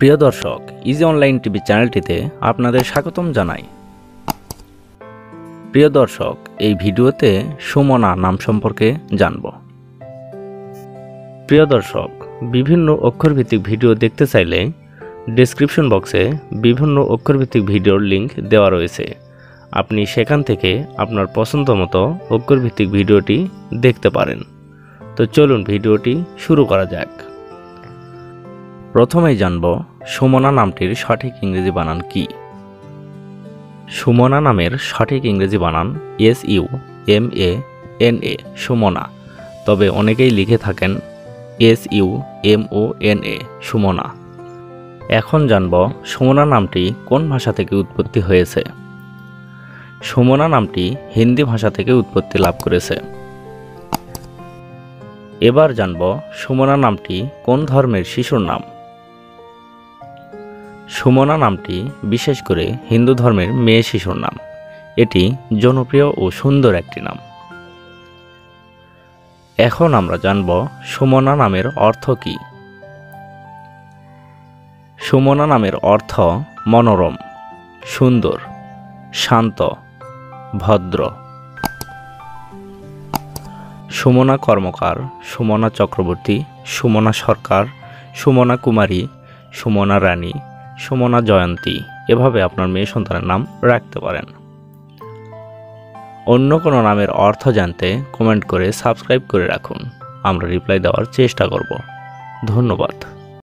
প্রিয় দর্শক, easy online TV চ্যানেলটিতে আপনাদের স্বাগতম জানাই। প্রিয় দর্শক, এই ভিডিওতে সুমনা নাম সম্পর্কে জানব। প্রিয় দর্শক, বিভিন্ন অক্ষরভিত্তিক ভিডিও দেখতে চাইলে ডেসক্রিপশন বক্সে বিভিন্ন অক্ষরভিত্তিক ভিডিওর লিংক দেওয়া রয়েছে। আপনি সেখান থেকে আপনার পছন্দ মতো অক্ষরভিত্তিক ভিডিওটি দেখতে পারেন। তো চলুন ভিডিওটি শুরু করা যাক। প্রথমেই জানব সুমনা নামটির সঠিক ইংরেজি বানান কি। সুমনা নামের সঠিক ইংরেজি বানান SUMANA, সুমনা। তবে অনেকেই লিখে থাকেন SUMONA, সুমনা। এখন জানব সুমনা নামটি কোন ভাষা থেকে উৎপত্তি হয়েছে। সুমনা নামটি হিন্দি ভাষা থেকে উৎপত্তি লাভ করেছে। এবার জানব সুমনা নামটি কোন ধর্মের শিশুর নাম। সুমনা নামটি বিশেষ করে হিন্দু ধর্মের মেয়ে শিশুর নাম। এটি জনপ্রিয় ও সুন্দর একটি নাম। এখন আমরা জানব সুমনা নামের অর্থ কী। সুমনা নামের অর্থ মনোরম, সুন্দর, শান্ত, ভদ্র। সুমনা কর্মকার, সুমনা চক্রবর্তী, সুমনা সরকার, সুমনা কুমারী, সুমনা রানী, সুমনা জয়ন্তী, এভাবে আপনার মেয়ে সন্তানের নাম রাখতে পারেন। অন্য কোনো নামের অর্থ জানতে কমেন্ট করে সাবস্ক্রাইব করে রাখুন। আমরা রিপ্লাই দেওয়ার চেষ্টা করব। ধন্যবাদ।